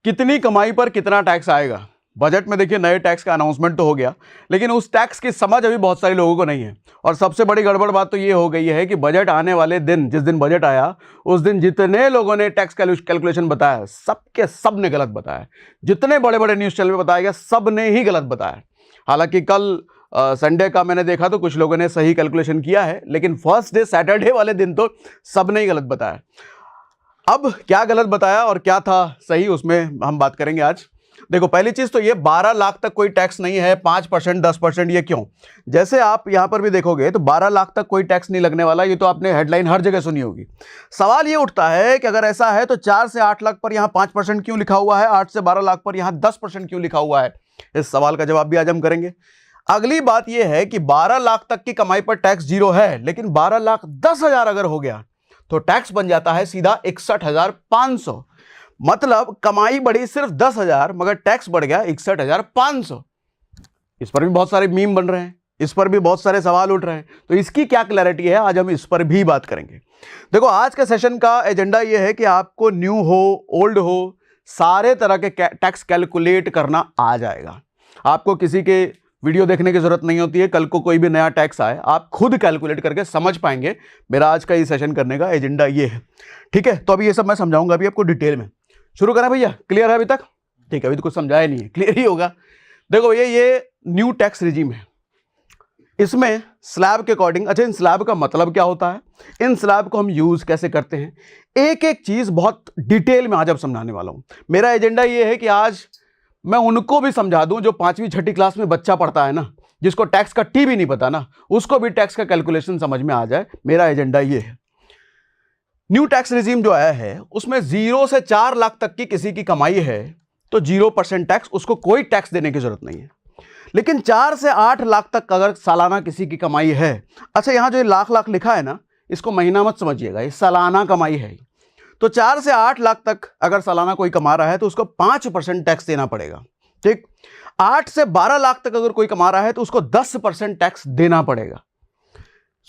कितनी कमाई पर कितना टैक्स आएगा। बजट में देखिए नए टैक्स का अनाउंसमेंट तो हो गया, लेकिन उस टैक्स की समझ अभी बहुत सारे लोगों को नहीं है। और सबसे बड़ी गड़बड़ बात तो ये हो गई है कि बजट आने वाले दिन, जिस दिन बजट आया उस दिन जितने लोगों ने टैक्स कैलकुलेशन बताया सबके सब ने गलत बताया। जितने बड़े बड़े न्यूज़ चैनल में बताया गया सब ने ही गलत बताया। हालांकि कल संडे का मैंने देखा तो कुछ लोगों ने सही कैलकुलेशन किया है, लेकिन फर्स्ट डे सैटरडे वाले दिन तो सब ने ही गलत बताया। अब क्या गलत बताया और क्या था सही, उसमें हम बात करेंगे आज। देखो पहली चीज तो ये 12 लाख तक कोई टैक्स नहीं है, 5% 10%, ये क्यों? जैसे आप यहां पर भी देखोगे तो 12 लाख तक कोई टैक्स नहीं लगने वाला, ये तो आपने हेडलाइन हर जगह सुनी होगी। सवाल ये उठता है कि अगर ऐसा है तो 4 से 8 लाख पर यहां 5% क्यों लिखा हुआ है, 8 से 12 लाख पर यहां 10% क्यों लिखा हुआ है? इस सवाल का जवाब भी आज हम करेंगे। अगली बात यह है कि 12 लाख तक की कमाई पर टैक्स 0 है, लेकिन 12,10,000 अगर हो गया तो टैक्स बन जाता है सीधा 61,500। मतलब कमाई बढ़ी सिर्फ 10,000 मगर टैक्स बढ़ गया 61,500। इस पर भी बहुत सारे मीम बन रहे हैं, इस पर भी बहुत सारे सवाल उठ रहे हैं, तो इसकी क्या क्लैरिटी है आज हम इस पर भी बात करेंगे। देखो आज के सेशन का एजेंडा यह है कि आपको न्यू हो ओल्ड हो सारे तरह के टैक्स कैलकुलेट करना आ जाएगा। आपको किसी के वीडियो देखने की जरूरत नहीं होती है। कल को कोई भी नया टैक्स आए आप खुद कैलकुलेट करके समझ पाएंगे। मेरा आज का ये सेशन करने का एजेंडा ये है, ठीक है? तो अभी ये सब मैं समझाऊंगा अभी आपको डिटेल में। शुरू करें भैया? क्लियर है अभी तक? ठीक है, अभी तो कुछ समझाया नहीं है, क्लियर ही होगा। देखो भैया ये न्यू टैक्स रिजीम है, इसमें स्लैब के अकॉर्डिंग, अच्छा इन स्लैब का मतलब क्या होता है, इन स्लैब को हम यूज कैसे करते हैं, एक एक चीज बहुत डिटेल में आज अब समझाने वाला हूं। मेरा एजेंडा ये है कि आज मैं उनको भी समझा दूं जो 5वीं 6ठी क्लास में बच्चा पढ़ता है ना, जिसको टैक्स का टी भी नहीं पता ना, उसको भी टैक्स का कैलकुलेशन समझ में आ जाए। मेरा एजेंडा ये है। न्यू टैक्स रिजीम जो आया है उसमें 0 से 4 लाख तक की किसी की कमाई है तो 0% टैक्स, उसको कोई टैक्स देने की जरूरत नहीं है। लेकिन 4 से 8 लाख तक अगर सालाना किसी की कमाई है, अच्छा यहां जो लाख लाख लिखा है ना, इसको महीना मत समझिएगा, ये सालाना कमाई है। तो 4 से 8 लाख तक अगर सालाना कोई कमा रहा है तो उसको 5% टैक्स देना पड़ेगा, ठीक। 8 से 12 लाख तक अगर कोई कमा रहा है तो उसको 10% टैक्स देना पड़ेगा।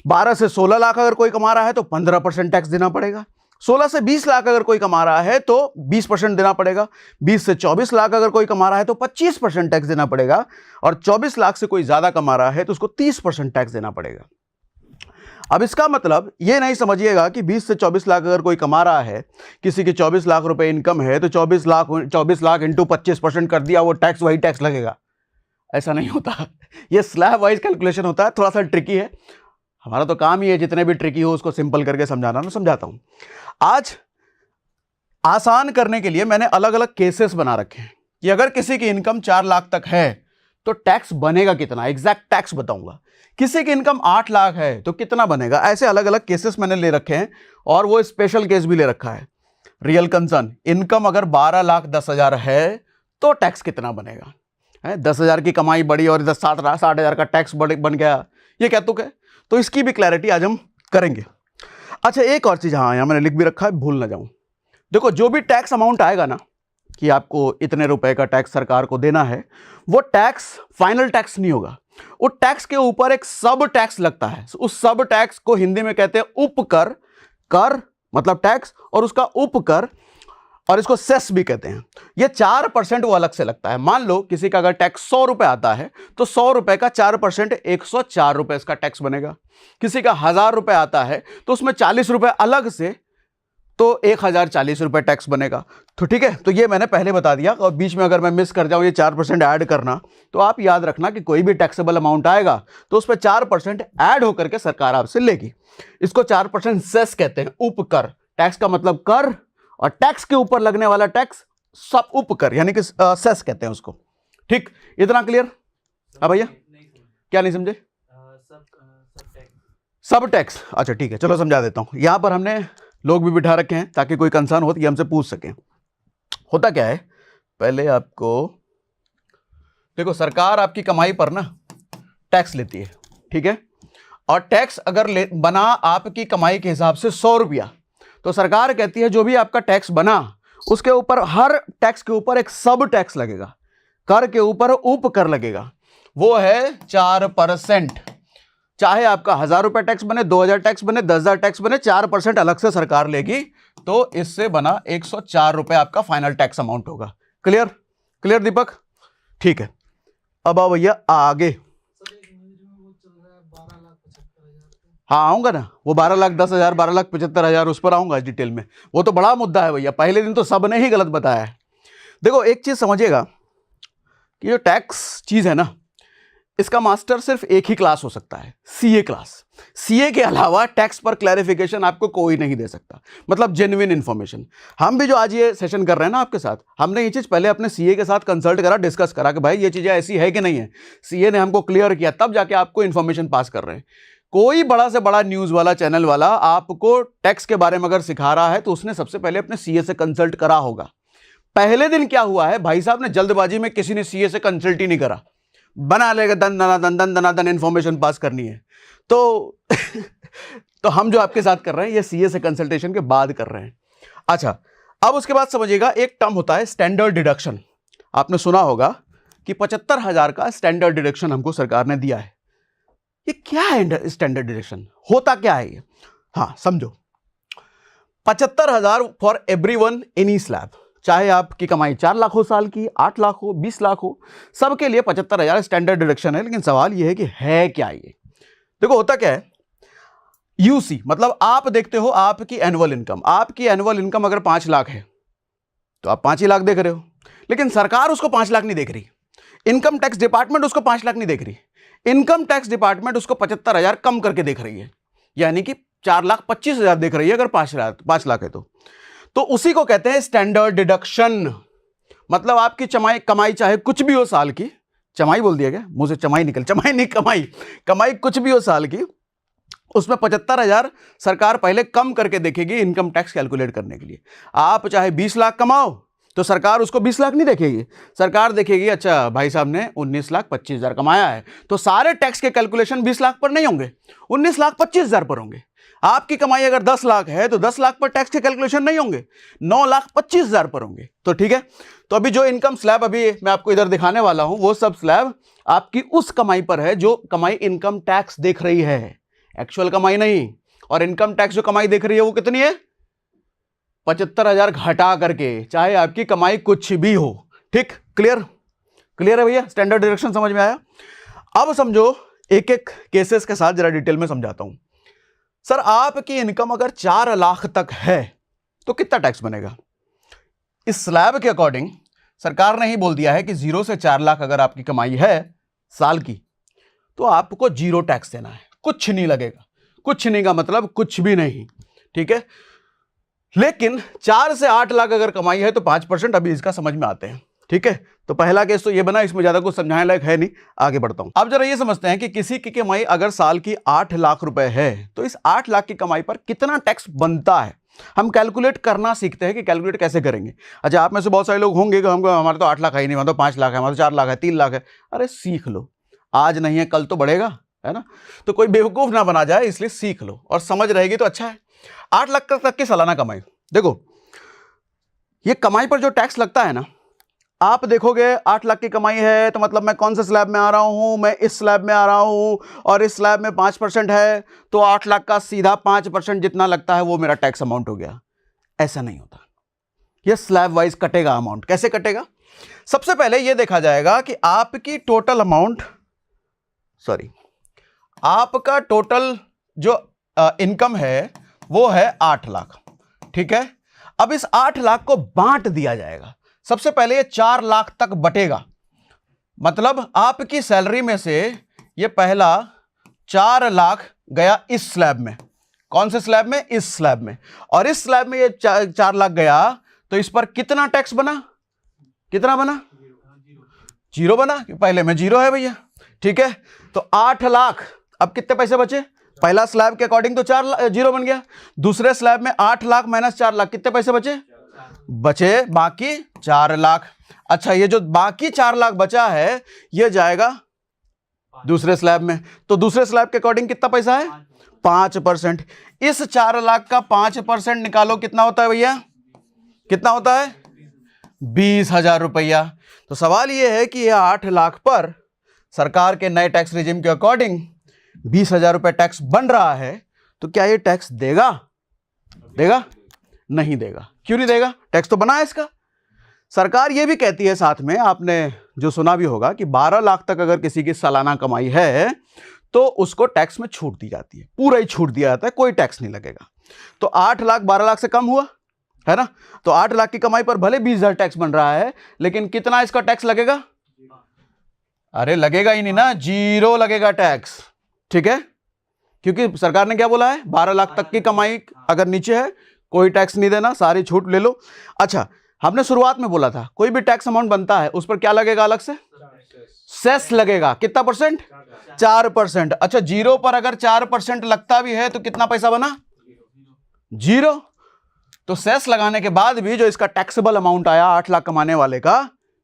12 से 16 लाख अगर कोई कमा रहा है तो 15% टैक्स देना पड़ेगा। 16 से 20 लाख अगर कोई कमा रहा है तो 20% देना पड़ेगा। 20 से 24 लाख अगर कोई कमा रहा है तो 25% टैक्स देना पड़ेगा। और 24 लाख से कोई ज्यादा कमा रहा है तो उसको 30% टैक्स देना पड़ेगा। अब इसका मतलब ये नहीं समझिएगा कि 20 से 24 लाख अगर कोई कमा रहा है, किसी की 24 लाख रुपए इनकम है तो 24 लाख इंटू 25% कर दिया, वो टैक्स वही टैक्स लगेगा। ऐसा नहीं होता, ये स्लैब वाइज कैलकुलेशन होता है, थोड़ा सा ट्रिकी है। हमारा तो काम ही है जितने भी ट्रिकी हो उसको सिंपल करके समझाना, ना समझाता हूं। आज आसान करने के लिए मैंने अलग अलग केसेस बना रखे हैं कि अगर किसी की इनकम 4 लाख तक है तो टैक्स बनेगा कितना, एग्जैक्ट टैक्स बताऊंगा। किसी की इनकम 8 लाख है तो कितना बनेगा, ऐसे अलग अलग केसेस मैंने ले रखे हैं। और वो स्पेशल केस भी ले रखा है, रियल कंसर्न। इनकम अगर 12,10,000 है तो टैक्स कितना बनेगा, 10,000 की कमाई बढ़ी और 60,000 का टैक्स बन गया, ये क्या तुक है? तो इसकी भी क्लैरिटी आज हम करेंगे। अच्छा एक और चीज, हाँ यहाँ मैंने लिख भी रखा है, भूल ना जाऊं। देखो जो भी टैक्स अमाउंट आएगा ना कि आपको इतने रुपए का टैक्स सरकार को देना है, वो टैक्स फाइनल टैक्स नहीं होगा। वो टैक्स के ऊपर एक सब टैक्स लगता है। उस सब टैक्स को हिंदी में कहते हैं उपकर। कर मतलब टैक्स और उसका उपकर, और इसको सेस भी कहते हैं। ये 4% वो अलग से लगता है। मान लो किसी का अगर टैक्स 100 रुपए आता है तो 100 रुपए का 4% 104 रुपए इसका टैक्स बनेगा। किसी का 1000 रुपए आता है तो उसमें 40 रुपए अलग से, तो 1040 रुपए टैक्स बनेगा। तो ठीक है, तो ये मैंने पहले बता दिया। और बीच में अगर मैं मिस कर जाऊं ये 4% ऐड करना, तो आप याद रखना कि कोई भी टैक्सेबल अमाउंट आएगा तो उस पर 4% ऐड होकर के सरकार आपसे लेगी। इसको 4% सेस कहते हैं, उपकर। टैक्स का मतलब कर, और टैक्स के ऊपर लगने वाला टैक्स सब उपकर, यानी कि सेस कहते हैं उसको। ठीक, इतना क्लियर? हाँ भैया, क्या नहीं समझे? सब टैक्स, अच्छा ठीक है, चलो समझा देता हूं। यहां पर हमने लोग भी बिठा रखे हैं ताकि कोई कंसर्न हो तो ये हमसे पूछ सकें। होता क्या है, पहले आपको देखो, सरकार आपकी कमाई पर ना टैक्स लेती है, ठीक है। और टैक्स अगर बना आपकी कमाई के हिसाब से 100 रुपया, तो सरकार कहती है जो भी आपका टैक्स बना उसके ऊपर, हर टैक्स के ऊपर एक सब टैक्स लगेगा। कर के ऊपर उपकर लगेगा, वो है 4%। चाहे आपका 1000 रुपए टैक्स बने, 2000 टैक्स बने, 10,000 टैक्स बने, 4% अलग से सरकार लेगी। तो इससे बना 104 रुपए आपका फाइनल टैक्स अमाउंट होगा। क्लियर? क्लियर दीपक? ठीक है, अब आओ भैया आगे। हाँ आऊंगा ना, वो 12,10,000, 12,75,000 उस पर आऊंगा डिटेल में। वो तो बड़ा मुद्दा है भैया, पहले दिन तो सबने ही गलत बताया है। देखो एक चीज समझिएगा कि जो टैक्स चीज है ना, इसका मास्टर सिर्फ एक ही क्लास हो सकता है, सीए क्लास। सीए के अलावा टैक्स पर क्लैरिफिकेशन आपको कोई नहीं दे सकता, मतलब जेन्युइन इंफॉर्मेशन। हम भी जो आज ये सेशन कर रहे हैं ना आपके साथ, हमने ये चीज पहले अपने सीए के साथ कंसल्ट करा, डिस्कस करा कि भाई ये चीजें ऐसी है कि नहीं है। सीए ने हमको क्लियर किया, तब जाके आपको इंफॉर्मेशन पास कर रहे हैं। कोई बड़ा से बड़ा न्यूज वाला, चैनल वाला आपको टैक्स के बारे में अगर सिखा रहा है तो उसने सबसे पहले अपने सीए से कंसल्ट करा होगा। पहले दिन क्या हुआ है, भाई साहब ने जल्दबाजी में किसी ने सीए से कंसल्ट ही नहीं करा, बना लेगा दन दनादन इंफॉर्मेशन पास करनी है। तो तो हम जो आपके साथ कर रहे हैं ये सीए से कंसल्टेशन के बाद कर रहे हैं। अच्छा, अब उसके बाद समझिएगा, एक टर्म होता है स्टैंडर्ड डिडक्शन। आपने सुना होगा कि 75,000 का स्टैंडर्ड डिडक्शन हमको सरकार ने दिया है। ये क्या है स्टैंडर्ड डिडक्शन, होता क्या है ये? हाँ समझो, 75,000 फॉर एवरीवन एनी स्लैब, चाहे आपकी कमाई 4 लाख हो साल की, 8 लाख हो, 20 लाख हो, सबके लिए 75,000 स्टैंडर्ड डिडक्शन है। लेकिन सवाल यह है कि है क्या ये? देखो होता क्या है, यूसी मतलब आप देखते हो आपकी एनुअल इनकम, आपकी एनुअल इनकम अगर 5 लाख है तो आप 5 ही लाख देख रहे हो, लेकिन सरकार उसको 5 लाख नहीं देख रही, इनकम टैक्स डिपार्टमेंट उसको 5 लाख नहीं देख रही, इनकम टैक्स डिपार्टमेंट उसको 75,000 कम करके देख रही है, यानी कि 4,25,000 देख रही है अगर 5 लाख है तो उसी को कहते हैं स्टैंडर्ड डिडक्शन। मतलब आपकी कमाई चाहे कुछ भी हो साल की, चमाई बोल दिया क्या, मुंह से चमाई निकल, चमाई नहीं कमाई कुछ भी हो साल की, उसमें 75,000 सरकार पहले कम करके देखेगी इनकम टैक्स कैलकुलेट करने के लिए। आप चाहे 20 लाख कमाओ तो सरकार उसको 20 लाख नहीं देखेगी, सरकार देखेगी अच्छा भाई साहब ने 19,25,000 कमाया है, तो सारे टैक्स के कैलकुलेशन 20 लाख पर नहीं होंगे, 19,25,000 पर होंगे। आपकी कमाई अगर 10 लाख है तो 10 लाख पर टैक्स के कैलकुलेशन नहीं होंगे, 9,25,000 पर होंगे। तो ठीक है, तो अभी जो इनकम स्लैब अभी मैं आपको इधर दिखाने वाला हूं, वो सब स्लैब आपकी उस कमाई पर है जो कमाई इनकम टैक्स देख रही है, एक्चुअल कमाई नहीं। और इनकम टैक्स जो कमाई देख रही है वो कितनी है, 75,000 घटा करके, चाहे आपकी कमाई कुछ भी हो। ठीक, क्लियर है भैया? स्टैंडर्ड डिडक्शन समझ में आया? अब समझो, एक एक केसेस के साथ जरा डिटेल में समझाता हूं। सर आपकी इनकम अगर 4 लाख तक है तो कितना टैक्स बनेगा? इस स्लैब के अकॉर्डिंग सरकार ने ही बोल दिया है कि 0 से 4 लाख अगर आपकी कमाई है साल की तो आपको 0 टैक्स देना है, कुछ नहीं लगेगा। कुछ नहीं का मतलब कुछ भी नहीं, ठीक है। लेकिन 4 से 8 लाख अगर कमाई है तो 5%, अभी इसका समझ में आते हैं, ठीक है। तो पहला केस तो ये बना, इसमें ज्यादा कुछ समझाने लायक है नहीं, आगे बढ़ता हूं। अब जरा ये समझते हैं कि किसी की कमाई अगर साल की 8 लाख रुपए है तो इस 8 लाख की कमाई पर कितना टैक्स बनता है। हम कैलकुलेट करना सीखते हैं कि कैलकुलेट कैसे करेंगे। अच्छा, आप में से बहुत सारे लोग होंगे कि हमको हमारे तो 8 लाख है ही नहीं, हमारे तो 5 लाख है, हमारे तो 4 लाख है, 3 लाख है। अरे सीख लो, आज नहीं है कल तो बढ़ेगा, है ना। तो कोई बेवकूफ ना बना जाए, इसलिए सीख लो और समझ रहेगी तो अच्छा है। 8 लाख तक की सालाना कमाई, देखो ये कमाई पर जो टैक्स लगता है ना, आप देखोगे 8 लाख की कमाई है तो मतलब मैं कौन से स्लैब में आ रहा हूं, मैं इस स्लैब में आ रहा हूं और इस स्लैब में 5% है तो 8 लाख का सीधा 5% जितना लगता है वो मेरा टैक्स अमाउंट हो गया। ऐसा नहीं होता, ये स्लैब वाइज कटेगा अमाउंट। कैसे कटेगा? सबसे पहले ये देखा जाएगा कि आपकी टोटल अमाउंट, आपका टोटल जो इनकम है वो है 8 लाख, ठीक है। अब इस 8 लाख को बांट दिया जाएगा। सबसे पहले ये 4 लाख तक बटेगा, मतलब आपकी सैलरी में से ये पहला 4 लाख गया इस स्लैब में। कौन से स्लैब में? इस स्लैब में। और इस स्लैब में ये 4 लाख गया तो इस पर कितना टैक्स बना? कितना बना? 0 बना। पहले में 0 है भैया, ठीक है। तो 8 लाख, अब कितने पैसे बचे? पहला स्लैब के अकॉर्डिंग तो 0 बन गया। दूसरे स्लैब में 8 लाख माइनस 4 लाख, कितने पैसे बचे? बाकी 4 लाख। अच्छा, ये जो बाकी 4 लाख बचा है ये जाएगा दूसरे स्लैब में। तो दूसरे स्लैब के अकॉर्डिंग कितना पैसा है? 5%। इस 4 लाख का 5% निकालो, कितना होता है भैया? कितना होता है? 20,000 रुपया। तो सवाल ये है कि ये 8 लाख पर सरकार के नए टैक्स रिजिम के अकॉर्डिंग 20,000 रुपये टैक्स बन रहा है, तो क्या ये टैक्स देगा? नहीं देगा। क्यों नहीं देगा? टैक्स तो बना है इसका। सरकार ये भी कहती है साथ में, आपने जो सुना भी होगा, कि 12 लाख तक अगर किसी की सालाना कमाई है तो उसको टैक्स में छूट दी जाती है, पूरा ही छूट दिया जाता है, कोई टैक्स नहीं लगेगा। तो 8 लाख 12 लाख से कम हुआ है ना, तो 8 लाख की कमाई पर भले 20,000 टैक्स बन रहा है, लेकिन कितना इसका टैक्स लगेगा? अरे लगेगा ही नहीं ना, 0 लगेगा टैक्स। ठीक है, क्योंकि सरकार ने क्या बोला है, 12 लाख तक की कमाई अगर नीचे है कोई टैक्स नहीं देना, सारी छूट ले लो। अच्छा, हमने शुरुआत में बोला था कोई भी टैक्स अमाउंट बनता है उस पर क्या लगेगा? अलग से सेस लगेगा। कितना परसेंट? 4%। अच्छा, 0 पर अगर 4% लगता भी है तो कितना पैसा बना? 0। तो सेस लगाने के बाद भी जो इसका टैक्सेबल अमाउंट आया 8 लाख कमाने वाले का,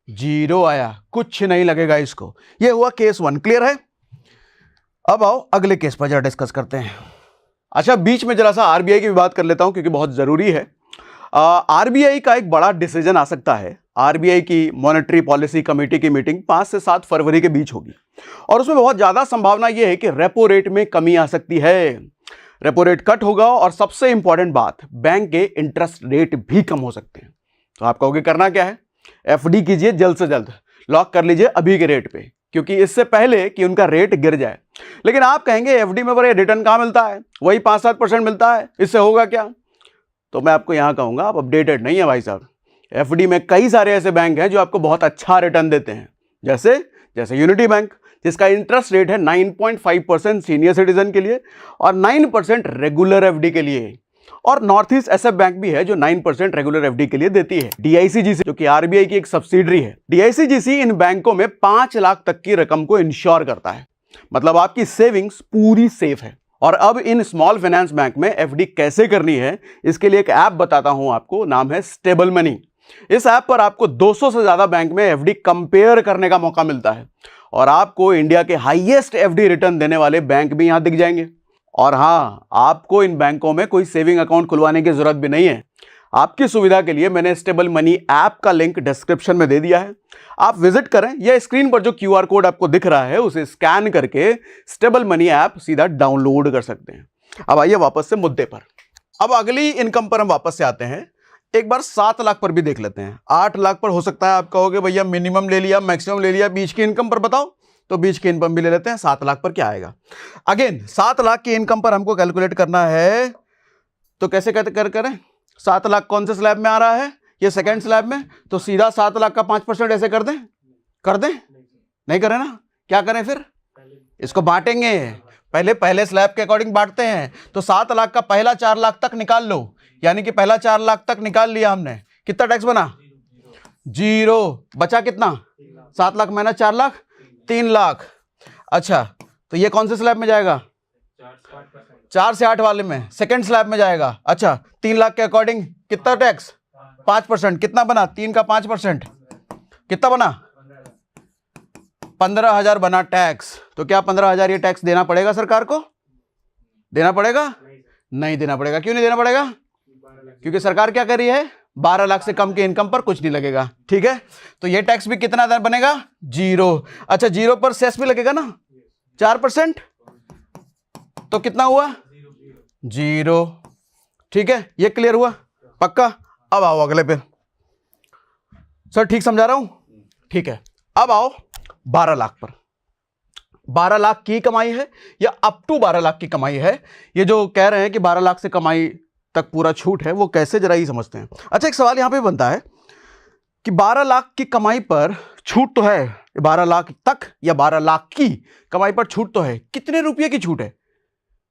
0 आया, कुछ नहीं लगेगा इसको। ये हुआ केस 1। क्लियर है? अब आओ अगले केस पर जरा डिस्कस करते हैं। अच्छा, बीच में जरा सा आरबीआई की भी बात कर लेता हूं क्योंकि बहुत जरूरी है। आरबीआई का एक बड़ा डिसीजन आ सकता है। आरबीआई की मॉनेटरी पॉलिसी कमेटी की मीटिंग 5 से 7 फरवरी के बीच होगी और उसमें बहुत ज्यादा संभावना यह है कि रेपो रेट में कमी आ सकती है। रेपो रेट कट होगा और सबसे इंपॉर्टेंट बात, बैंक के इंटरेस्ट रेट भी कम हो सकते हैं। तो आप कहोगे करना क्या है? एफडी कीजिए जल्द से जल्द, लॉक कर लीजिए अभी के रेट पे, क्योंकि इससे पहले कि उनका रेट गिर जाए। लेकिन आप कहेंगे एफडी में बड़े रिटर्न कहां मिलता है, वही 5-7% मिलता है, इससे होगा क्या? तो मैं आपको यहां कहूंगा आप अपडेटेड नहीं है भाई साहब। एफडी में कई सारे ऐसे बैंक हैं जो आपको बहुत अच्छा रिटर्न देते हैं, जैसे यूनिटी बैंक, जिसका इंटरेस्ट रेट है 9.5% सीनियर सिटीजन के लिए और 9% रेगुलर एफडी के लिए। और नॉर्थ ईस्ट एसएफ बैंक भी है जो 9% रेगुलर एफडी के लिए देती है। डीआईसीजीसी, जो कि आरबीआई की एक सब्सिडरी है, डीआईसीजीसी इन बैंकों में 5 लाख तक की रकम को इंश्योर करता है, मतलब आपकी सेविंग्स पूरी सेफ है। और अब इन स्मॉल फाइनेंस बैंक में एफडी कैसे करनी है, इसके लिए एक ऐप बताता हूं आपको, नाम है स्टेबल मनी। इस ऐप पर आपको 200 से ज्यादा बैंक में एफडी कंपेयर करने का मौका मिलता है और आपको इंडिया के हाईएस्ट एफडी रिटर्न देने वाले बैंक भी यहां दिख जाएंगे। और हां, आपको इन बैंकों में कोई सेविंग अकाउंट खुलवाने की जरूरत भी नहीं है। आपकी सुविधा के लिए मैंने स्टेबल मनी ऐप का लिंक डिस्क्रिप्शन में दे दिया है, आप विजिट करें या स्क्रीन पर जो क्यूआर कोड आपको दिख रहा है उसे स्कैन करके स्टेबल मनी ऐप सीधा डाउनलोड कर सकते हैं। अब आइए वापस से मुद्दे पर। अब अगली इनकम पर हम वापस से आते हैं। एक बार 7 लाख पर भी देख लेते हैं। 8 लाख पर हो सकता है आप कहोगे भैया मिनिमम ले लिया, मैक्सिमम ले लिया, बीच की इनकम पर बताओ, तो बीच की इनकम भी ले लेते हैं। 7 लाख पर क्या आएगा? अगेन 7 लाख की इनकम पर हमको कैलकुलेट करना है, तो कैसे करें? 7 लाख कौन से स्लैब में आ रहा है? ये सेकंड स्लैब में, तो सीधा 7 लाख का 5% ऐसे कर दें? नहीं करें ना, क्या करें फिर? इसको बांटेंगे, पहले स्लैब के अकॉर्डिंग बांटते हैं। तो 7 लाख का पहला 4 लाख तक निकाल लो, यानी कि पहला 4 लाख तक निकाल लिया हमने। कितना टैक्स बना? 0। बचा कितना? 7 लाख माइनस 4 लाख, 3 लाख। अच्छा, तो ये कौन से स्लैब में जाएगा? 4 से 8 वाले में, सेकंड स्लैब में जाएगा। अच्छा, 3 लाख के अकॉर्डिंग कितना टैक्स? 5%। कितना बना? 3 का 5%, कितना बना? 15,000 बना टैक्स। तो क्या 15,000 ये टैक्स देना पड़ेगा सरकार को? देना पड़ेगा? नहीं देना पड़ेगा। क्यों नहीं देना पड़ेगा? क्योंकि सरकार क्या कर रही है, 12 लाख से कम के इनकम पर कुछ नहीं लगेगा। ठीक है, तो ये टैक्स भी कितना बनेगा? 0। अच्छा, 0 पर सेस भी लगेगा ना, 4%, तो कितना हुआ? 0। ठीक है, ये क्लियर हुआ? पक्का? अब आओ अगले पे। सर ठीक समझा रहा हूं? ठीक है, अब आओ 12 लाख पर। 12 लाख की कमाई है या अप टू 12 लाख की कमाई है? ये जो कह रहे हैं कि 12 लाख से कमाई तक पूरा छूट है, वो कैसे जरा ही समझते हैं। अच्छा, एक सवाल यहां पे बनता है कि 12 लाख की कमाई पर छूट तो है, 12 लाख तक या 12 लाख की कमाई पर छूट तो है, कितने रुपये की छूट है?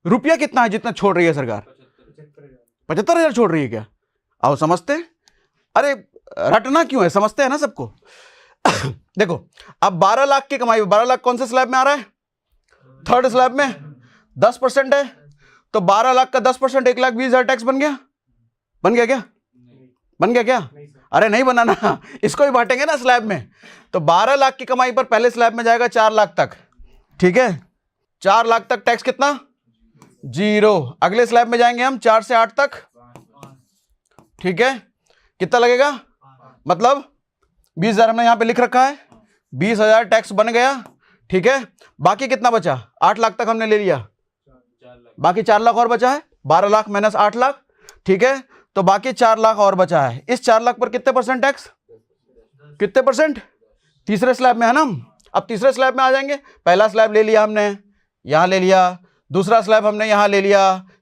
रुपया कितना है जितना छोड़ रही है सरकार? 75,000 छोड़ रही है क्या? आओ समझते हैं। अरे रटना क्यों है, समझते हैं ना सबको। देखो, अब 12 लाख की कमाई, 12 लाख कौन से स्लैब में आ रहा है? थर्ड स्लैब में 10% है, तो 12 लाख का 10% 1,20,000 टैक्स बन गया? बन गया क्या? बन गया क्या? अरे नहीं बना ना, इसको ही बांटेंगे ना स्लैब में। तो 12 लाख की कमाई पर पहले स्लैब में जाएगा 4 लाख तक। ठीक है, 4 लाख तक टैक्स कितना? 0। अगले स्लैब में जाएंगे हम 4 से 8 तक। ठीक है, कितना लगेगा? मतलब 20,000 हमने यहां पे लिख रखा है, 20,000 टैक्स बन गया। ठीक है, बाकी कितना बचा? 8 लाख तक हमने ले लिया, बाकी 4 लाख और बचा है, 12 लाख माइनस 8 लाख। ठीक है, तो बाकी 4 लाख और बचा है। इस 4 लाख पर कितने % टैक्स? कितने परसेंट? तीसरे स्लैब में है ना। अब तीसरे स्लैब में आ जाएंगे। पहला स्लैब ले लिया हमने, यहां ले लिया, दूसरा स्लैब हमने यहां ले लिया,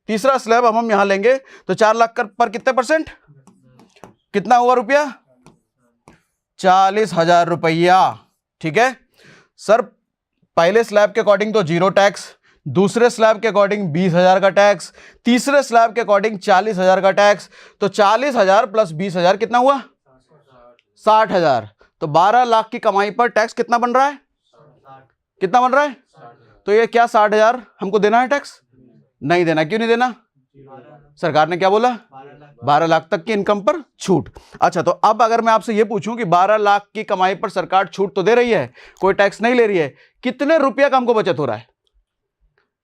तीसरा स्लैब हम यहां लेंगे, तो 4 लाख पर कितने परसेंट? कितना हुआ रुपया? 40,000 रुपया। ठीक है सर, पहले स्लैब के अकॉर्डिंग तो 0 टैक्स, दूसरे स्लैब के अकॉर्डिंग 20,000 का टैक्स, तीसरे स्लैब के अकॉर्डिंग 40,000 का टैक्स। तो 40,000 प्लस 20,000 कितना हुआ? 60,000। तो 12 लाख की कमाई पर टैक्स कितना बन रहा है? कितना बन रहा है? तो ये क्या 60,000 हमको देना है टैक्स? नहीं देना। क्यों नहीं देना? सरकार ने क्या बोला? 12 लाख तक की इनकम पर छूट। अच्छा, तो अब अगर मैं आपसे ये पूछूं कि 12 लाख की कमाई पर सरकार छूट तो दे रही है, कोई टैक्स नहीं ले रही है, कितने रुपये का हमको बचत हो रहा है?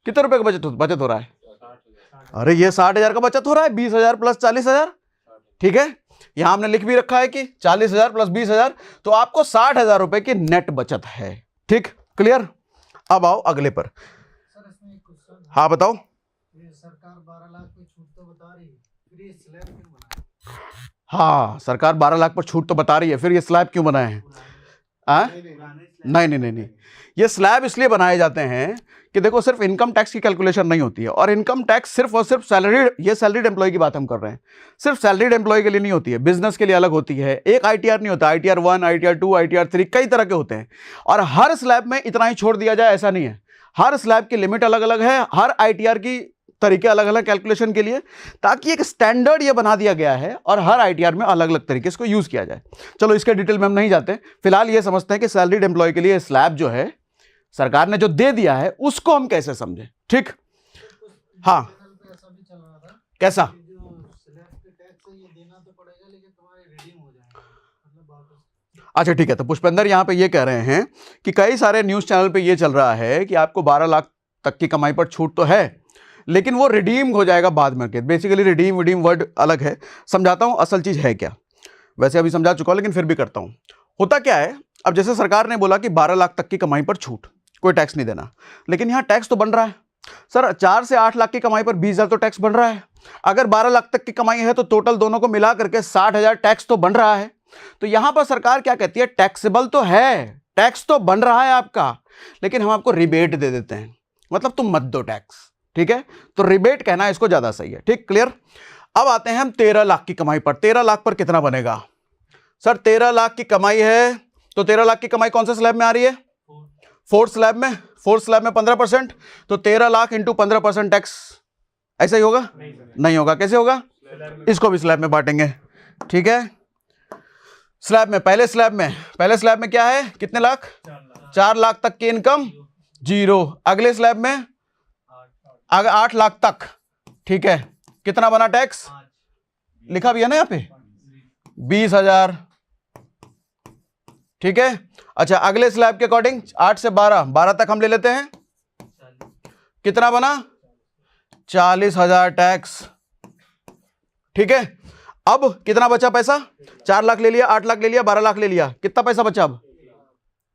कितने रुपए का बचत हो रहा है? अरे ये 60,000 का बचत हो रहा है, 20,000 प्लस 40,000। ठीक है, यहां हमने लिख भी रखा है कि 40,000 प्लस 20,000, तो आपको 60,000 रुपए की नेट बचत है। ठीक, क्लियर? अब आओ अगले पर। सर इसमें एक क्वेश्चन। हाँ बताओ। ये सरकार 12 लाख पे छूट तो बता रही है, फिर ये स्लैब क्यों बना है? हाँ, सरकार 12 लाख पर छूट तो बता रही है, फिर ये स्लैब क्यों बनाए हैं? नहीं, ये स्लैब इसलिए बनाए जाते हैं कि देखो, सिर्फ इनकम टैक्स की कैलकुलेशन नहीं होती है, और इनकम टैक्स सिर्फ और सिर्फ सैलरीड एम्प्लॉय की बात हम कर रहे हैं, सिर्फ सैलरीड एम्प्लॉय के लिए नहीं होती है, बिजनेस के लिए अलग होती है। एक ITR नहीं होता, ITR 1, ITR 2, ITR 3, कई तरह के होते हैं, और हर स्लैब में इतना ही छोड़ दिया जाए ऐसा नहीं है। हर स्लैब की लिमिट अलग अलग है, हर ITR की तरीके अलग अलग कैलकुलेशन के लिए, ताकि एक स्टैंडर्ड ये बना दिया गया है और हर ITR में अलग अलग तरीके से इसको यूज किया जाए। चलो इसके डिटेल में हम नहीं जाते, फिलहाल ये समझते हैं कि सैलरीड एम्प्लॉय के लिए स्लैब जो है सरकार ने जो दे दिया है उसको हम कैसे समझें। ठीक, हाँ चैनल पे ऐसा भी चल रहा था कैसा? कि जो स्लैब पे टैक्स है ये देना तो पड़ेगा, लेकिन तुम्हारे रिडीम हो जाएगा, मतलब वापस। अच्छा ठीक है, तो पुष्पेंद्र यहाँ पे ये कह रहे हैं कि कई सारे न्यूज चैनल पे ये चल रहा है कि आपको 12 लाख तक की कमाई पर छूट तो है, लेकिन वो रिडीम हो जाएगा बाद में। बेसिकली रिडीम वर्ड अलग है, समझाता हूं असल चीज है क्या। वैसे अभी समझा चुका हूं, लेकिन फिर भी करता हूं। होता क्या है, अब जैसे सरकार ने बोला कि 12 लाख तक की कमाई पर छूट, कोई टैक्स नहीं देना, लेकिन यहां टैक्स तो बन रहा है। सर 4 से 8 लाख की कमाई पर 20,000 तो टैक्स बन रहा है। अगर 12 लाख तक की कमाई है तो टोटल दोनों को मिला करके 60,000 टैक्स तो बन रहा है। तो यहां पर सरकार क्या कहती है, टैक्सेबल तो है, टैक्स तो बन रहा है आपका, लेकिन हम आपको रिबेट दे देते हैं, मतलब तुम मत दो टैक्स। ठीक है, तो रिबेट कहना इसको ज्यादा सही है। ठीक, क्लियर? अब आते हैं हम 13 लाख की कमाई पर। 13 लाख पर कितना बनेगा? सर 13 लाख की कमाई है, तो 13 लाख की कमाई कौन से स्लैब में आ रही है? फोर्थ स्लैब में। फोर्थ स्लैब में 15%, तो 13 लाख इंटू 15% टैक्स, ऐसा ही होगा? नहीं होगा। कैसे होगा? इसको भी स्लैब में बांटेंगे। ठीक है, स्लैब में, पहले स्लैब में क्या है, कितने लाख? 4 लाख तक की इनकम 0। अगले स्लैब में 8 लाख तक। ठीक है, कितना बना टैक्स? लिखा भी है ना यहाँ पे, 20,000। ठीक है, अच्छा अगले स्लैब के अकॉर्डिंग 8 से 12 तक हम ले लेते हैं, कितना बना? 40,000 टैक्स। ठीक है, अब कितना बचा पैसा? 4 लाख ले लिया, 8 लाख ले लिया, 12 लाख ले लिया, कितना पैसा बचा? अब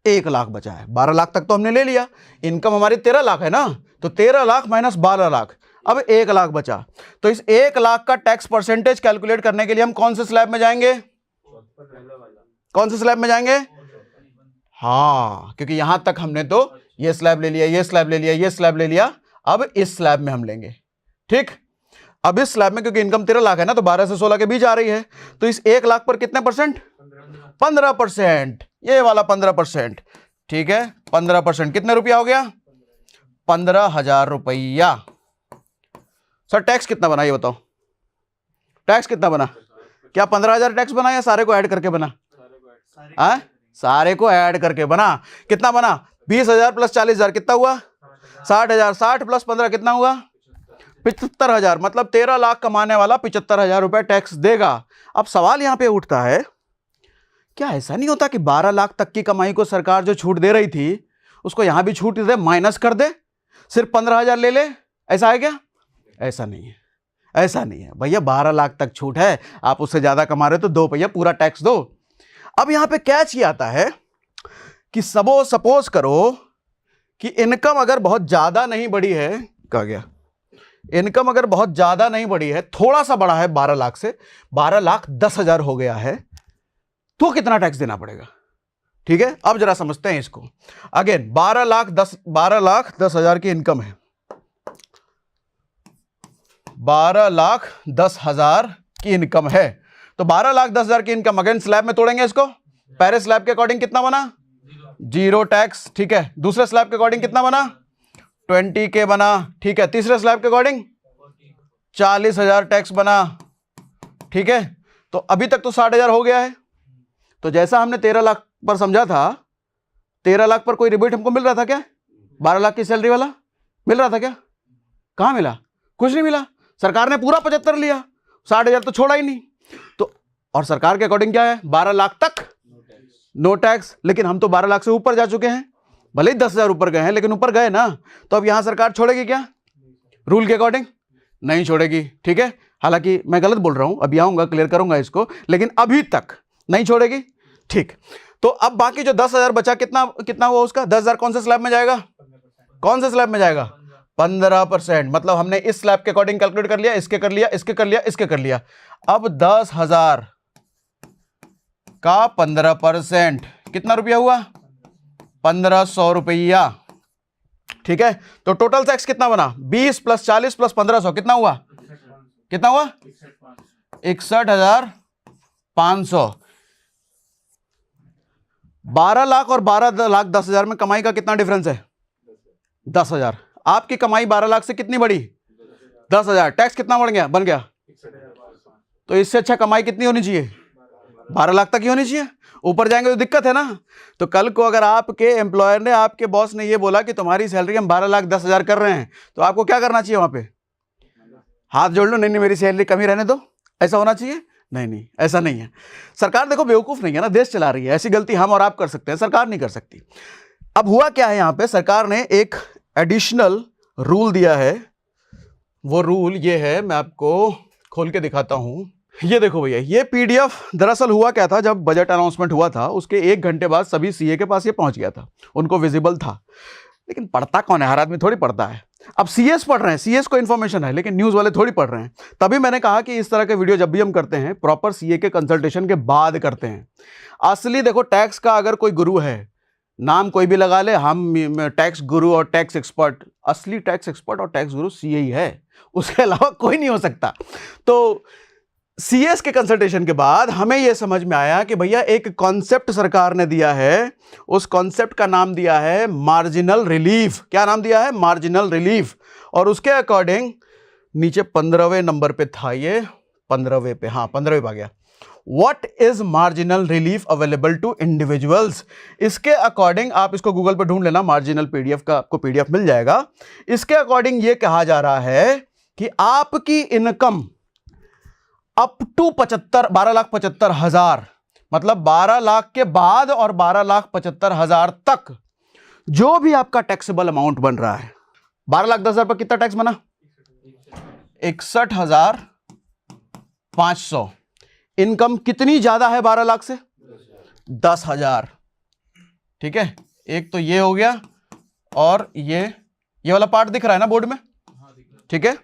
1 लाख बचा है। 12 लाख तक तो हमने ले लिया, इनकम हमारी 13 लाख है ना, तो 13 लाख माइनस 12 लाख, अब 1 लाख बचा। तो इस 1 लाख का टैक्स परसेंटेज कैलकुलेट करने के लिए हम कौन से स्लैब में जाएंगे? कौन से स्लैब में जाएंगे? हाँ, क्योंकि यहां तक हमने तो ये स्लैब ले लिया, ये स्लैब ले लिया, ये स्लैब ले लिया, अब इस स्लैब में हम लेंगे। ठीक, अब इस स्लैब में क्योंकि इनकम 13 लाख है ना, तो 12 से 16 के बीच आ रही है, तो इस 1 लाख पर कितने परसेंट? 15%, ये वाला 15%। ठीक है, 15% कितने रुपया हो गया? 15,000 रुपया। सर टैक्स कितना बना ये बताओ, टैक्स कितना बना? क्या 15,000 टैक्स बना या सारे को ऐड करके बना? सारे को ऐड करके बना। कितना बना? 20,000 प्लस 40,000 कितना हुआ? 60,000। 60 प्लस 15 कितना हुआ? 75,000। मतलब 13 लाख कमाने वाला 75,000 रुपए टैक्स देगा। अब सवाल यहां पे उठता है, क्या ऐसा नहीं होता कि 12 लाख तक की कमाई को सरकार जो छूट दे रही थी उसको यहां भी छूट दे, माइनस कर दे, सिर्फ 15,000 ले ले? ऐसा है क्या? ऐसा नहीं है, ऐसा नहीं है भैया। 12 लाख तक छूट है, आप उससे ज्यादा कमा रहे हो तो दो भैया, पूरा टैक्स दो। अब यहां पे कैच ये आता है कि सपोज करो कि इनकम अगर बहुत ज्यादा नहीं बढ़ी है, कहा गया इनकम अगर बहुत ज्यादा नहीं बढ़ी है, थोड़ा सा बढ़ा है 12 लाख से, 12 लाख 10,000 हो गया है, तो कितना टैक्स देना पड़ेगा। ठीक है, अब जरा समझते हैं इसको। अगेन 12,10,000 की इनकम है, 12,10,000 की इनकम है, तो 12,10,000 की इनकम अगेन स्लैब में तोड़ेंगे इसको। पहले स्लैब के अकॉर्डिंग कितना बना, 0 टैक्स। ठीक है, दूसरे स्लैब के अकॉर्डिंग कितना बना, 20K बना। ठीक है, तीसरे स्लैब के अकॉर्डिंग 40,000 टैक्स बना। ठीक है, तो अभी तक तो 60,000 हो गया है। तो जैसा हमने 13 लाख पर समझा था, 13 लाख पर कोई रिबेट हमको मिल रहा था क्या? 12 लाख की सैलरी वाला मिल रहा था क्या? कहां मिला? कुछ नहीं मिला। सरकार ने पूरा 75 लिया, 60,000 तो छोड़ा ही नहीं। तो और सरकार के अकॉर्डिंग क्या है, 12 लाख तक नो टैक्स। लेकिन हम तो 12 लाख से ऊपर जा चुके हैं, भले ही 10,000 ऊपर गए हैं, लेकिन ऊपर गए ना। तो अब यहां सरकार छोड़ेगी क्या? रूल के अकॉर्डिंग नहीं छोड़ेगी। ठीक है, हालांकि मैं गलत बोल रहा हूं, अभी आऊंगा, क्लियर करूंगा इसको, लेकिन अभी तक नहीं छोड़ेगी। ठीक, तो अब बाकी जो 10,000 बचा, कितना हुआ उसका? 10,000 कौन से स्लैब में जाएगा? कौन से स्लैब में जाएगा? 15%। मतलब हमने इस स्लैब के अकॉर्डिंग कैलकुलेट कर लिया, इसके कर लिया, इसके कर लिया, इसके कर लिया। अब 10,000 का 15% कितना रुपया हुआ? 1,500 रुपया। ठीक है, तो टोटल टैक्स कितना बना? 20 + 40 + 1,500 कितना हुआ? कितना हुआ? 61,500। 12 लाख और 12,10,000 में कमाई का कितना डिफरेंस है? 10,000। आपकी कमाई 12 लाख से कितनी बढ़ी? 10,000। टैक्स कितना बढ़ गया, बन गया? तो इससे अच्छा कमाई कितनी होनी चाहिए? 12 लाख तक ही होनी चाहिए। ऊपर जाएंगे तो दिक्कत है ना। तो कल को अगर आपके एम्प्लॉयर ने, आपके बॉस ने ये बोला कि तुम्हारी सैलरी हम 12,10,000 कर रहे हैं, तो आपको क्या करना चाहिए? वहां पे हाथ जोड़ लो, नहीं नहीं मेरी सैलरी कम ही रहने दो, ऐसा होना चाहिए। नहीं नहीं, ऐसा नहीं है। सरकार देखो बेवकूफ नहीं है ना, देश चला रही है। ऐसी गलती हम और आप कर सकते हैं, सरकार नहीं कर सकती। अब हुआ क्या है, यहां पे सरकार ने एक एडिशनल रूल दिया है। वो रूल ये है, मैं आपको खोल के दिखाता हूं। ये देखो भैया, ये पीडीएफ दरअसल हुआ क्या था, जब बजट अनाउंसमेंट हुआ था उसके 1 घंटे बाद सभी सीए के पास ये पहुंच गया था, उनको विजिबल था। लेकिन पढ़ता कौन है? हर आदमी थोड़ी पढ़ता है। अब सीएस पढ़ रहे हैं, सीएस को इन्फॉर्मेशन है, लेकिन न्यूज़ वाले थोड़ी पढ़ रहे हैं। तभी मैंने कहा कि इस तरह के वीडियो जब भी हम करते हैं, प्रॉपर सीए के कंसल्टेशन के बाद करते हैं। असली देखो, टैक्स का अगर कोई गुरु है, नाम कोई भी लगा ले, हम टैक्स गुरु और टैक्स एक्सपर्ट, असली टैक्स एक्सपर्ट और टैक्स गुरु सीए ही है, उसके अलावा कोई नहीं हो सकता। तो सीएस के कंसल्टेशन के बाद हमें यह समझ में आया कि भैया एक कॉन्सेप्ट सरकार ने दिया है, उस कॉन्सेप्ट का नाम दिया है मार्जिनल रिलीफ। क्या नाम दिया है? Marginal relief. और उसके अकॉर्डिंग नीचे 15वें नंबर पे था ये, 15वें पे, हाँ 15वें पे आ गया। What is marginal relief available to individuals. इसके अकॉर्डिंग आप इसको गूगल पे ढूंढ लेना, मार्जिनल पीडीएफ का आपको पीडीएफ मिल जाएगा। इसके अकॉर्डिंग ये कहा जा रहा है कि आपकी इनकम अप टू 12,75,000, मतलब 12 लाख के बाद और 12,75,000 तक जो भी आपका टैक्सेबल अमाउंट बन रहा है। 12,10,000 पर कितना टैक्स बना? 61,500। इनकम कितनी ज्यादा है 12 लाख से? 10,000। ठीक है, एक तो ये हो गया, और ये वाला पार्ट दिख रहा है ना बोर्ड में? ठीक है,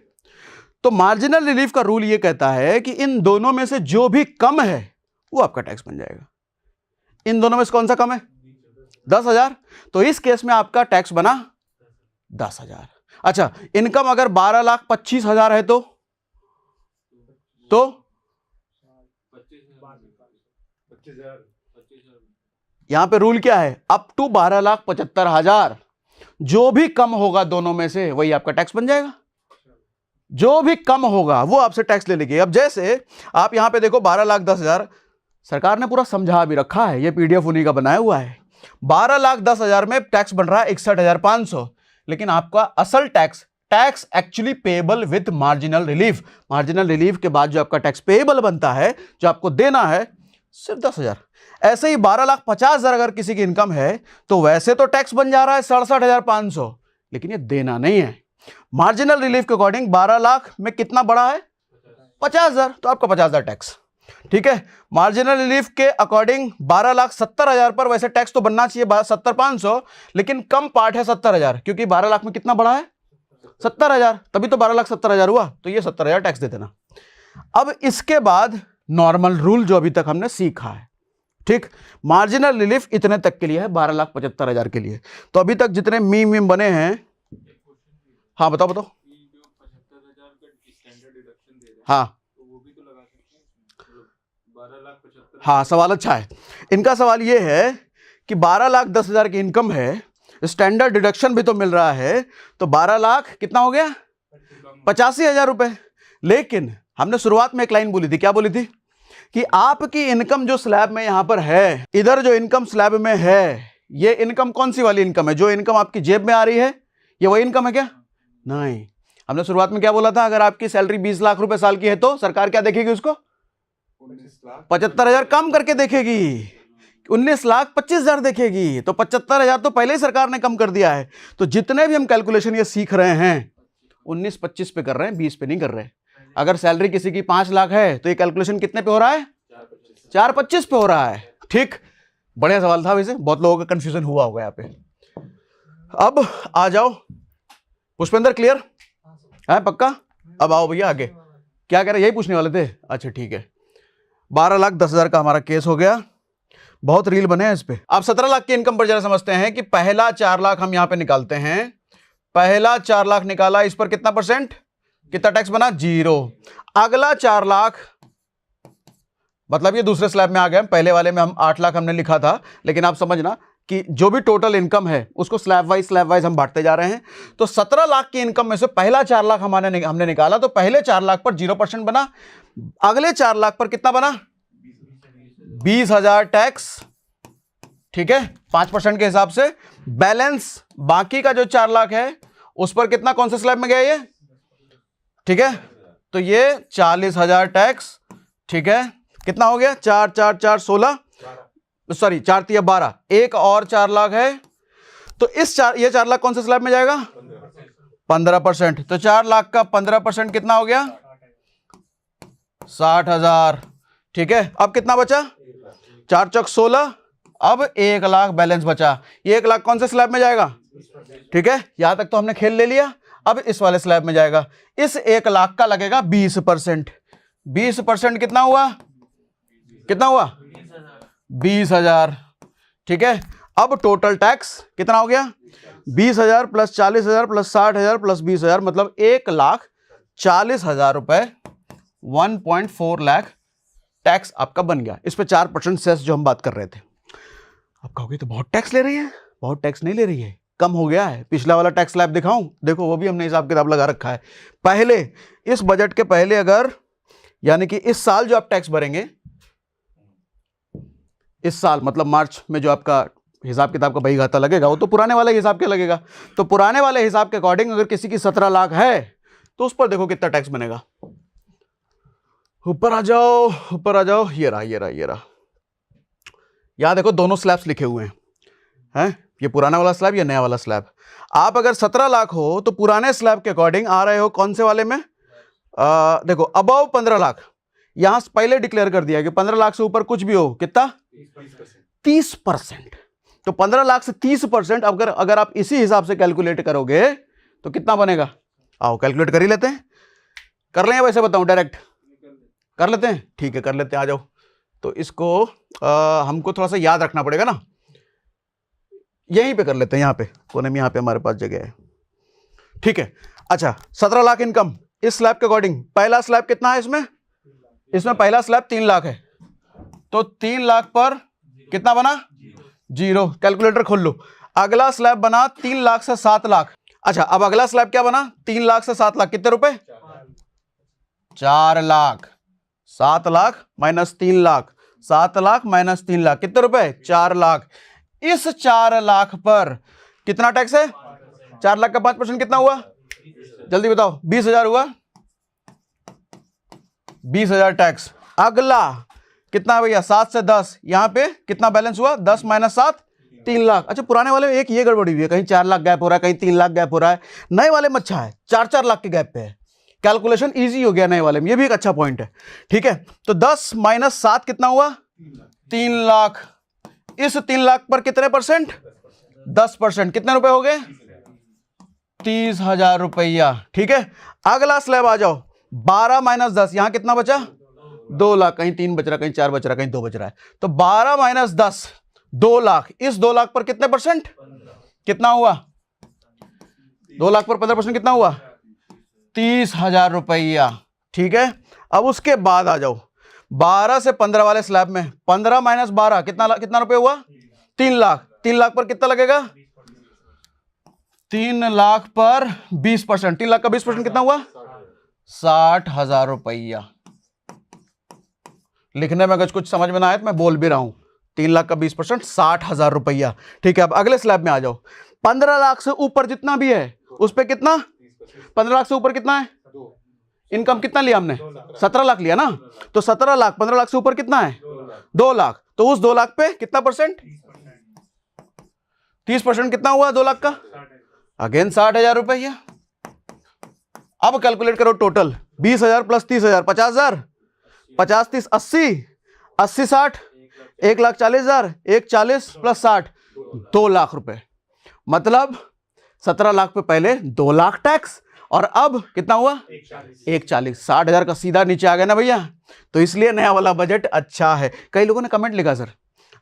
तो मार्जिनल रिलीफ का रूल ये कहता है कि इन दोनों में से जो भी कम है वो आपका टैक्स बन जाएगा। इन दोनों में से कौन सा कम है? 10,000। तो इस केस में आपका टैक्स बना 10,000। अच्छा, इनकम अगर 12,25,000 है तो यहां पे रूल क्या है? अप टू 12,75,000, जो भी कम होगा दोनों में से वही आपका टैक्स बन जाएगा। जो भी कम होगा वो आपसे टैक्स ले लेगी। अब जैसे आप यहां पे देखो 12,10,000, सरकार ने पूरा समझा भी रखा है, ये पीडीएफ उन्हीं का बनाया हुआ है। 12,10,000 में टैक्स बन रहा है 61,500, लेकिन आपका असल tax actually payable with marginal relief. Marginal relief के बाद जो आपका टैक्स पेएबल बनता है, जो आपको देना है, सिर्फ 10,000। ऐसे ही 12,50,000 अगर किसी की इनकम है तो वैसे तो टैक्स बन जा रहा है 67,500, लेकिन ये देना नहीं है। मार्जिनल रिलीफ के अकॉर्डिंग 12 लाख में कितना बढ़ा है? 50,000, तो आपका 50,000 टैक्स। ठीक है, मार्जिनल रिलीफ के अकॉर्डिंग 12,70,000 पर वैसे टैक्स तो बनना चाहिए 70,500, लेकिन कम पार्ट है 70,000, क्योंकि 12 लाख में कितना बढ़ा है? 70,000, तभी तो 12,70,000 हुआ, तो ये 70,000 टैक्स दे देना। अब इसके बाद नॉर्मल रूल जो अभी तक हमने सीखा है, ठीक, मार्जिनल रिलीफ इतने तक के लिए है, 12,75,000 के लिए। तो अभी तक जितने मीम बने हैं, हाँ बताओ बताओ। हाँ हाँ, सवाल अच्छा है इनका। सवाल ये है कि 12,10,000 की इनकम है, स्टैंडर्ड डिडक्शन भी तो मिल रहा है, तो 12 लाख कितना हो गया? 85,000 रुपए। लेकिन हमने शुरुआत में एक लाइन बोली थी, क्या बोली थी? कि आपकी इनकम जो स्लैब में यहां पर है, इधर जो इनकम स्लैब में है, ये इनकम कौन सी वाली इनकम है? जो इनकम आपकी जेब में आ रही है, ये वही इनकम है क्या? नहीं। हमने शुरुआत में क्या बोला था? अगर आपकी सैलरी 20 लाख रुपए साल की है तो सरकार क्या देखेगी उसको? 75,000 कम करके देखेगी, 19,25,000 देखेगी। तो 75,000 तो पहले ही सरकार ने कम कर दिया है। तो जितने भी हम कैलकुलेशन ये सीख रहे हैं 19-25 पे कर रहे हैं, 20 पे नहीं कर रहे हैं। अगर सैलरी किसी की 5 लाख है तो ये कैलकुलेशन कितने पे हो रहा है? 4-25 पे हो रहा है। ठीक, बढ़िया सवाल था वैसे, बहुत लोगों का कंफ्यूजन हुआ होगा यहाँ पे। अब आ जाओ पुष्पेंद्र, क्लियर है पक्का? अब आओ भैया आगे, क्या कह रहे, यही पूछने वाले थे? अच्छा ठीक है, 12,10,000 का हमारा केस हो गया। बहुत रील बने हैं इस पे। अब 17 लाख की इनकम पर जरा समझते हैं कि पहला 4 लाख हम यहां पे निकालते हैं। पहला 4 लाख निकाला, इस पर कितना परसेंट, कितना टैक्स बना? 0। अगला 4 लाख, मतलब ये दूसरे स्लैब में आ गए। पहले वाले में हम 8 लाख हमने लिखा था, लेकिन आप समझना कि जो भी टोटल इनकम है उसको स्लैब वाइज हम बांटते जा रहे हैं। तो 17 लाख की इनकम में से पहला 4 लाख हमने निकाला, तो पहले 4 लाख पर 0% बना। अगले 4 लाख पर कितना बना? 20,000 टैक्स, ठीक है, 5% के हिसाब से। बैलेंस बाकी का जो 4 लाख है उस पर कितना, कौन से स्लैब में गया ये? ठीक है, तो ये 40,000 टैक्स। ठीक है, कितना हो गया? 4 4 4 16, सॉरी 4 3 12, एक और 4 लाख है। तो ये 4 लाख कौन से स्लैब में जाएगा? 15%। तो 4 लाख का 15% कितना हो गया? 60,000। ठीक है, अब कितना बचा? 4 चौक 16, अब 1 लाख बैलेंस बचा। ये 1 लाख कौन से स्लैब में जाएगा? ठीक है, यहां तक तो हमने खेल ले लिया। अब इस वाले स्लैब में जाएगा। इस 1 लाख का लगेगा 20%। 20% कितना हुआ? कितना हुआ? 20,000। ठीक है, अब टोटल टैक्स कितना हो गया? 20,000 प्लस 40,000 प्लस 60,000 प्लस 20,000, मतलब 1,40,000 रुपए, 1.4 लाख टैक्स आपका बन गया। इस पे 4% सेस जो हम बात कर रहे थे। अब कहोगे तो बहुत टैक्स ले रही है। बहुत टैक्स नहीं ले रही है, कम हो गया है। पिछला वाला टैक्स स्लैब दिखाऊं? देखो वो भी हमने हिसाब किताब लगा रखा है। पहले इस बजट के पहले, अगर यानी कि इस साल जो आप टैक्स भरेंगे, इस साल मतलब मार्च में जो आपका हिसाब किताब का बही खाता लगेगा, वो तो पुराने वाले हिसाब के लगेगा। तो पुराने वाले हिसाब के अकॉर्डिंग अगर किसी की 17 लाख है तो उस पर देखो कितना टैक्स बनेगा। ऊपर आ जाओ, ऊपर आ जाओ, ये रहा ये रहा ये रहा। यहां देखो दोनों स्लैब्स लिखे हुए हैं, ये पुराना वाला स्लैब, ये नया वाला स्लैब। आप अगर 17 लाख हो तो पुराने स्लैब के अकॉर्डिंग आ रहे हो कौन से वाले में? देखो अबव 15 लाख, यहां पहले डिक्लेयर कर दिया कि 15 लाख से ऊपर कुछ भी हो, कितना? 30%। तो 15 लाख से 30% अगर आप इसी हिसाब से कैलकुलेट करोगे तो कितना बनेगा? आओ कैलकुलेट कर ही लेते हैं। कर लें या वैसे बताऊं डायरेक्ट? कर लेते हैं, ठीक है कर लेते हैं, आ जाओ। तो इसको हमको थोड़ा सा याद रखना पड़ेगा ना, यहीं पे कर लेते हैं, यहाँ पे कोने में, यहाँ पे हमारे पास जगह है। ठीक है, अच्छा 17 लाख इनकम इस स्लैब के अकॉर्डिंग। पहला स्लैब कितना है इसमें? इसमें पहला स्लैब 3 लाख है, तो 3 लाख पर कितना बना? 0। कैलकुलेटर खोल लो। अगला स्लैब बना 3 लाख से 7 लाख। अच्छा अब अगला स्लैब क्या बना? 3 लाख से 7 लाख, कितने रुपए? 4 लाख। 7 लाख माइनस 3 लाख, 7 लाख माइनस 3 लाख, कितने रुपए? 4 लाख। इस 4 लाख पर कितना टैक्स है? 4 लाख का 5% कितना हुआ? जल्दी बताओ। 20,000 हुआ, 20,000 टैक्स। अगला कितना भैया? 7 से 10, यहां पे कितना बैलेंस हुआ? 10 माइनस 7, 3 लाख। अच्छा पुराने वाले में एक ये गड़बड़ी हुई है, कहीं 4 लाख गैप हो रहा है, कहीं 3 लाख गैप हो रहा है। नए वाले में अच्छा है, 4-4 लाख के गैप पे है, कैलकुलेशन इजी हो गया नए वाले में, ये भी एक अच्छा पॉइंट है। ठीक है, तो 10 माइनस 7 कितना हुआ? 3 लाख। इस 3 लाख पर कितने परसेंट? 10%, कितने रुपए हो गए? 30,000 रुपया। ठीक है, अगला स्लैब आ जाओ, 12 माइनस 10, यहां कितना बचा? 2 लाख, कहीं 3 बच रहा, कहीं 4 बच रहा, कहीं 2 बच रहा है। तो 12 माइनस 10, 2 लाख। इस 2 लाख पर कितने परसेंट, कितना हुआ? 2 लाख पर 15% कितना हुआ? 30,000 रुपया। ठीक है, अब उसके बाद आ जाओ 12 से 15 वाले स्लैब में 15 माइनस 12 कितना रुपए हुआ? 3 लाख। 3 लाख पर कितना लगेगा? 3 लाख पर 20%। 3 लाख का 20% कितना हुआ? 60,000 रुपया। लिखने में अगर कुछ समझ में ना आए तो मैं बोल भी रहा हूं। 3 लाख का 20% 60,000 रुपया। ठीक है, अब अगले स्लैब में आ जाओ। 15 लाख से ऊपर जितना भी है उस पर कितना? 15 लाख से ऊपर कितना है? इनकम कितना लिया हमने? 17 लाख लिया ना। तो 17 लाख 15 लाख से ऊपर कितना है? 2 लाख। तो उस 2 लाख पे कितना परसेंट? 30% कितना हुआ 2 लाख का? अगेन 60,000 रुपया। अब कैलकुलेट करो टोटल। 20,000 प्लस 30,000 50,000, 50 30 80, 80 60, 1,40,000, 1,40 प्लस 60, 2 लाख रुपए। मतलब 17 लाख पे पहले 2 लाख टैक्स, और अब कितना हुआ? 1,40। 60,000 का सीधा नीचे आ गया ना भैया। तो इसलिए नया वाला बजट अच्छा है। कई लोगों ने कमेंट लिखा, सर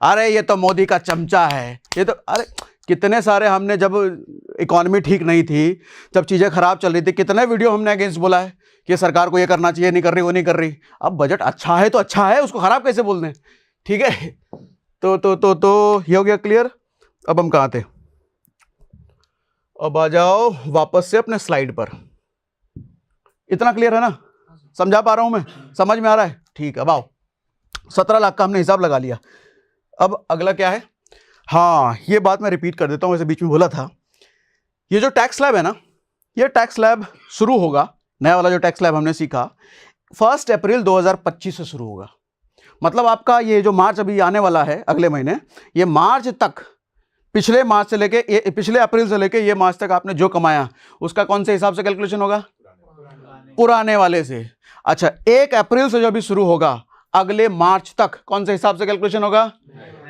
अरे ये तो मोदी का चमचा है, ये तो, अरे कितने सारे हमने, जब इकॉनमी ठीक नहीं थी, जब चीज़ें खराब चल रही थी, कितने वीडियो हमने अगेंस्ट बोला है कि सरकार को ये करना चाहिए, नहीं कर रही, वो नहीं कर रही। अब बजट अच्छा है तो अच्छा है, उसको खराब कैसे बोल दें? ठीक है, तो ये हो गया क्लियर। अब हम कहाँ थे? अब आ जाओ वापस से अपने स्लाइड पर। इतना क्लियर है ना? समझा पा रहा हूं मैं? समझ में आ रहा है? ठीक है, अब आओ। 17 लाख का हमने हिसाब लगा लिया। अब अगला क्या है? हाँ, ये बात मैं रिपीट कर देता हूं, वैसे बीच में बोला था। ये जो टैक्स स्लैब है ना, ये टैक्स स्लैब शुरू होगा, नया वाला जो टैक्स स्लैब हमने सीखा 1 अप्रैल 2025 से शुरू होगा। मतलब आपका ये जो मार्च अभी आने वाला है अगले महीने, ये मार्च तक, पिछले मार्च से लेके, ये पिछले अप्रैल से लेके ये मार्च तक आपने जो कमाया उसका कौन से हिसाब से कैलकुलेशन होगा? पुराने वाले से। अच्छा, 1 अप्रैल से जो अभी शुरू होगा अगले मार्च तक कौन से हिसाब से कैलकुलेशन होगा?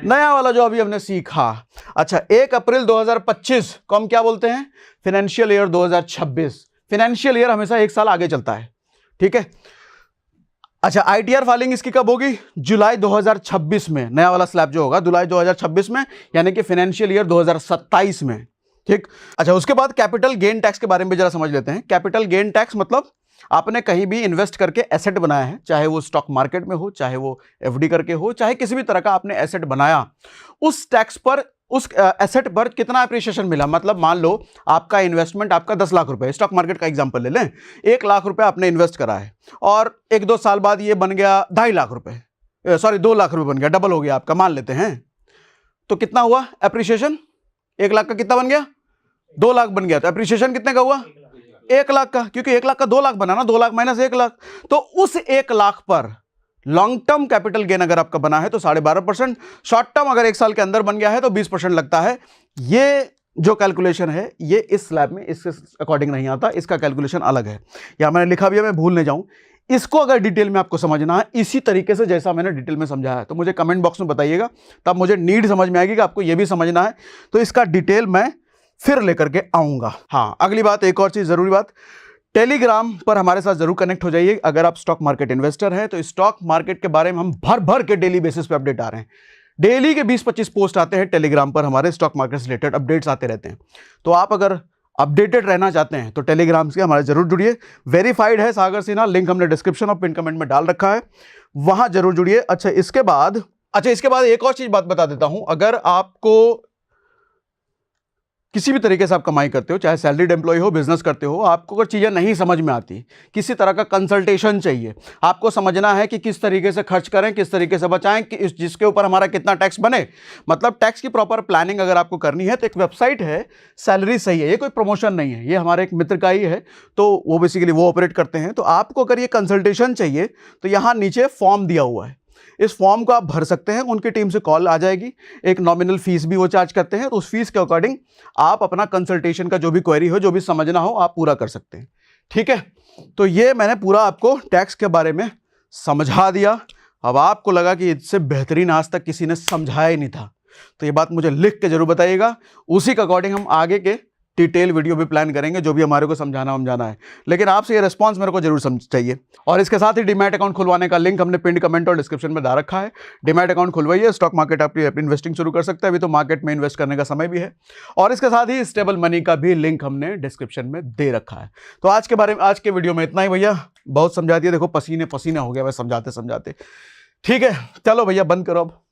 नया वाला जो अभी हमने सीखा। अच्छा, 1 अप्रैल 2025 को हम क्या बोलते हैं? Financial year 2026। फाइनेंशियल ईयर हमेशा 1 साल आगे चलता है। ठीक है। अच्छा, आईटीआर फाइलिंग इसकी कब होगी? जुलाई 2026 में। नया वाला स्लैब जो होगा जुलाई 2026 में, यानी कि फाइनेंशियल ईयर 2027 में। ठीक। अच्छा, उसके बाद कैपिटल गेन टैक्स के बारे में भी जरा समझ लेते हैं। कैपिटल गेन टैक्स मतलब आपने कहीं भी इन्वेस्ट करके एसेट बनाया है, चाहे वो स्टॉक मार्केट में हो, चाहे वो एफडी करके हो, चाहे किसी भी तरह का आपने एसेट बनाया, उस टैक्स पर, उस एसेट पर कितना अप्रिसिएशन मिला। मतलब मान लो आपका इन्वेस्टमेंट आपका 10 लाख रुपए, स्टॉक मार्केट का एग्जांपल ले लें, 1 लाख रुपए आपने इन्वेस्ट करा है और 1-2 साल बाद ये बन गया 2.5 लाख रुपए, सॉरी 2 लाख रुपए बन गया, डबल हो गया आपका, मान लेते हैं। तो कितना हुआ अप्रिसिएशन? 1 लाख का कितना बन गया? 2 लाख बन गया। तो अप्रिसिएशन कितने का हुआ? 1 लाख का, क्योंकि 1 लाख का 2 लाख बना ना, 2 लाख माइनस 1 लाख। तो उस 1 लाख पर लॉन्ग टर्म कैपिटल गेन अगर आपका बना है तो 12.5%, शॉर्ट टर्म अगर 1 साल के अंदर बन गया है तो 20% लगता है। ये जो कैलकुलेशन है ये इस स्लैब में इसके अकॉर्डिंग नहीं आता, इसका कैलकुलेशन अलग है। या मैंने लिखा भी है, मैं भूल नहीं जाऊं। इसको अगर डिटेल में आपको समझना है इसी तरीके से जैसा मैंने डिटेल में समझाया है तो मुझे कमेंट बॉक्स में बताइएगा, तब मुझे नीड समझ में आएगी कि आपको ये भी समझना है। तो इसका डिटेल मैं फिर लेकर के आऊंगा। हाँ, अगली बात, एक और चीज, जरूरी बात, टेलीग्राम पर हमारे साथ जरूर कनेक्ट हो जाइए। अगर आप स्टॉक मार्केट इन्वेस्टर हैं तो स्टॉक मार्केट के बारे में हम भर भर के डेली बेसिस पे अपडेट आ रहे हैं। डेली के 20-25 पोस्ट आते हैं टेलीग्राम पर, हमारे स्टॉक मार्केट से रिलेटेड अपडेट्स आते रहते हैं। तो आप अगर अपडेटेड रहना चाहते हैं तो टेलीग्राम से हमारे जरूर जुड़िए। वेरीफाइड है सागर सिन्हा, लिंक हमने डिस्क्रिप्शन और पिन कमेंट में डाल रखा है, वहां जरूर जुड़िए। अच्छा, इसके बाद एक और चीज बात बता देता हूं। अगर आपको किसी भी तरीके से आप कमाई करते हो, चाहे सैलरीड एम्प्लॉय हो, बिजनेस करते हो, आपको अगर चीज़ें नहीं समझ में आती, किसी तरह का कंसल्टेशन चाहिए, आपको समझना है कि किस तरीके से खर्च करें, किस तरीके से बचाएं, कि जिसके ऊपर हमारा कितना टैक्स बने, मतलब टैक्स की प्रॉपर प्लानिंग अगर आपको करनी है तो एक वेबसाइट है सैलरी सही है। ये कोई प्रमोशन नहीं है, ये हमारे एक मित्र का ही है, तो वो बेसिकली वो ऑपरेट करते हैं। तो आपको अगर ये कंसल्टेशन चाहिए तो यहाँ नीचे फॉर्म दिया हुआ है, इस फॉर्म को आप भर सकते हैं, उनकी टीम से कॉल आ जाएगी। एक नॉमिनल फीस भी वो चार्ज करते हैं, तो उस फीस के अकॉर्डिंग आप अपना कंसल्टेशन का जो भी क्वेरी हो, जो भी समझना हो, आप पूरा कर सकते हैं। ठीक है, तो ये मैंने पूरा आपको टैक्स के बारे में समझा दिया। अब आपको लगा कि इससे बेहतरीन आज तक किसी ने समझाया ही नहीं था, तो ये बात मुझे लिख के जरूर बताइएगा। उसी के अकॉर्डिंग हम आगे के डिटेल वीडियो भी प्लान करेंगे, जो भी हमारे को समझाना है। लेकिन आपसे ये रिस्पांस मेरे को जरूर चाहिए। और इसके साथ ही डीमैट अकाउंट खुलवाने का लिंक हमने पिन कमेंट और डिस्क्रिप्शन में डाल रखा है। डीमैट अकाउंट खुलवाइए, स्टॉक मार्केट आपकी इन्वेस्टिंग शुरू कर सकते हैं। अभी तो मार्केट में इन्वेस्ट करने का समय भी है। और इसके साथ ही स्टेबल मनी का भी लिंक हमने डिस्क्रिप्शन में दे रखा है। तो आज के वीडियो में इतना ही भैया, बहुत समझा दिया। देखो पसीने पसीने हो गया मैं समझाते समझाते। ठीक है, चलो भैया बंद करो अब।